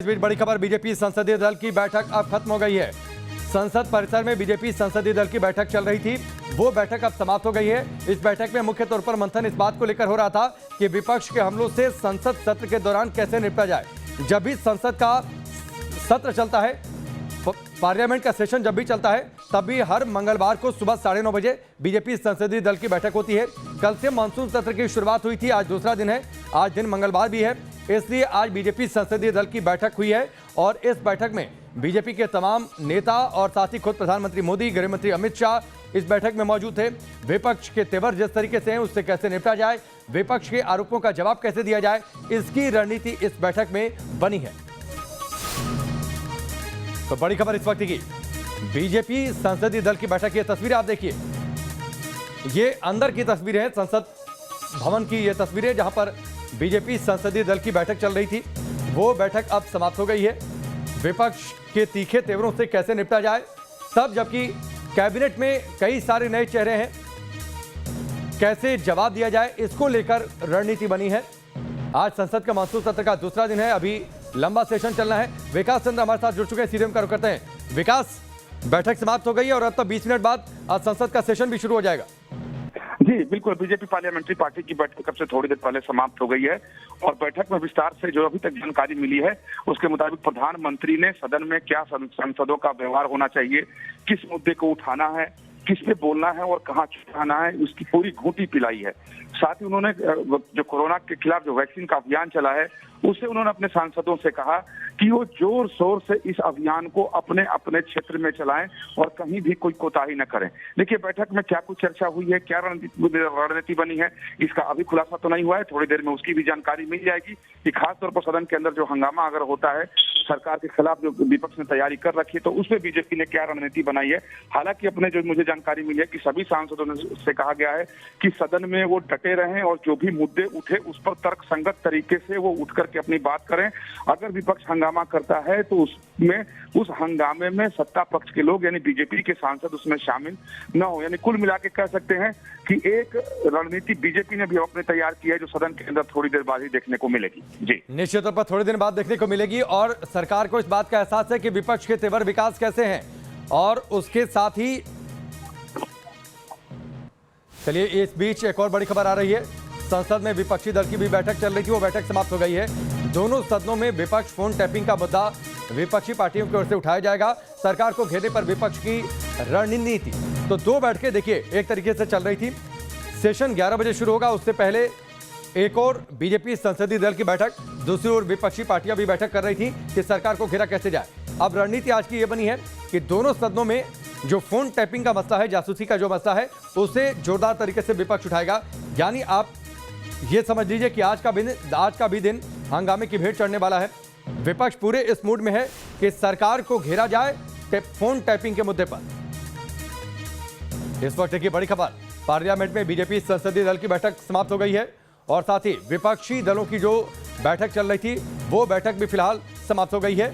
इस बीच बड़ी खबर, बीजेपी संसदीय दल की बैठक अब खत्म हो गई है। संसद परिसर में बीजेपी संसदीय दल की बैठक चल रही थी, वो बैठक अब समाप्त हो गई है। इस बैठक में मुख्य तौर पर मंथन इस बात को लेकर हो रहा था कि विपक्ष के हमलों से संसद सत्र के दौरान कैसे निपटा जाए। जब भी संसद का सत्र चलता है, पार्लियामेंट का सेशन जब भी चलता है, तब भी हर मंगलवार को सुबह 9:30 बजे बीजेपी संसदीय दल की बैठक होती है। कल से मानसून सत्र की शुरुआत हुई थी, आज दूसरा दिन है, आज दिन मंगलवार भी है, इसलिए आज बीजेपी संसदीय दल की बैठक हुई है। और इस बैठक में बीजेपी के तमाम नेता और साथ ही खुद प्रधानमंत्री मोदी, गृह मंत्री अमित शाह इस बैठक में मौजूद थे। विपक्ष के तेवर जिस तरीके से हैं, उससे कैसे निपटा जाए, विपक्ष के आरोपों का जवाब कैसे दिया जाए, इसकी रणनीति इस बैठक में बनी है। तो बड़ी खबर इस वक्त की, बीजेपी संसदीय दल की बैठक की तस्वीरें आप देखिए, ये अंदर की तस्वीरें हैं, संसद भवन की ये तस्वीरें जहां पर बीजेपी संसदीय दल की बैठक चल रही थी। वो बैठक अब समाप्त हो गई है। विपक्ष के तीखे तेवरों से कैसे निपटा जाए, तब जबकि कैबिनेट में कई सारे नए चेहरे हैं, कैसे जवाब दिया जाए, इसको लेकर रणनीति बनी है। आज संसद का मानसून सत्र का दूसरा दिन है, अभी लंबा सेशन चलना है। विकास चंद्र हमारे साथ जुड़ चुके हैं, सीधे हम रुक करते हैं। विकास, बैठक समाप्त हो गई है और अब तक 20 मिनट बाद आज संसद का सेशन भी शुरू हो जाएगा। जी बिल्कुल, बीजेपी पार्लियामेंट्री पार्टी की बैठक अब से थोड़ी देर पहले समाप्त हो गई है और बैठक में विस्तार से जो अभी तक जानकारी मिली है उसके मुताबिक प्रधानमंत्री ने सदन में क्या सांसदों का व्यवहार होना चाहिए, किस मुद्दे को उठाना है, किस पे बोलना है और कहाँ चुकाना है, उसकी पूरी घूंटी पिलाई है। साथ ही उन्होंने जो कोरोना के खिलाफ जो वैक्सीन का अभियान चला है उससे उन्होंने अपने सांसदों से कहा कि वो जोर शोर से इस अभियान को अपने अपने क्षेत्र में चलाएं और कहीं भी कोई कोताही न करें। देखिए, बैठक में क्या कुछ चर्चा हुई है, क्या रणनीति बनी है, इसका अभी खुलासा तो नहीं हुआ है, थोड़ी देर में उसकी भी जानकारी मिल जाएगी कि खासतौर पर सदन के अंदर जो हंगामा अगर होता है, सरकार के खिलाफ जो विपक्ष ने तैयारी कर रखी है, तो उसमें बीजेपी ने क्या रणनीति बनाई है। हालांकि अपने जो मुझे जानकारी मिली है कि सभी सांसदों से कहा गया है कि सदन में वो डटे रहें और जो भी मुद्दे उठे उस पर तर्कसंगत तरीके से वो उठ करके अपनी बात करें। अगर विपक्ष हंगामा करता है तो उसमें उस हंगामे में सत्ता पक्ष के लोग यानी बीजेपी के सांसद उसमें शामिल न हो। यानी कुल मिला के कह सकते हैं कि एक रणनीति बीजेपी ने भी अपने तैयार की है जो सदन के अंदर थोड़ी देर बाद ही देखने को मिलेगी। जी, निश्चित तौर पर थोड़ी देर बाद देखने को मिलेगी और सरकार को इस बात का एहसास है कि विपक्ष के तेवर विकास कैसे हैं। और उसके साथ ही चलिए, इस बीच एक और बड़ी खबर आ रही है। संसद में विपक्षी दल की भी बैठक चल रही थी, वो बैठक समाप्त हो गई है। दोनों सदनों में विपक्ष फोन टैपिंग का मुद्दा विपक्षी पार्टियों की ओर से उठाया जाएगा। सरकार को घेरने पर विपक्ष की रणनीति, तो दो बैठकें देखिए एक तरीके से चल रही थी। सेशन 11 बजे शुरू होगा, उससे पहले एक और बीजेपी संसदीय दल की बैठक, दूसरी ओर विपक्षी पार्टियां भी बैठक कर रही थी कि सरकार को घेरा कैसे जाए। अब रणनीति आज की ये बनी है कि दोनों सदनों में जो फोन टैपिंग का मसला है, जासूसी का जो मसला है, उसे जोरदार तरीके से विपक्ष उठाएगा। यानी आप ये समझ लीजिए कि आज का भी दिन हंगामे की भेंट चढ़ने वाला है। विपक्ष पूरे इस मूड में है कि सरकार को घेरा जाए फोन टैपिंग के मुद्दे पर। इस वक्त की बड़ी खबर, पार्लियामेंट में बीजेपी संसदीय दल की बैठक समाप्त हो गई है और साथ ही विपक्षी दलों की जो बैठक चल रही थी वो बैठक भी फिलहाल समाप्त हो गई है।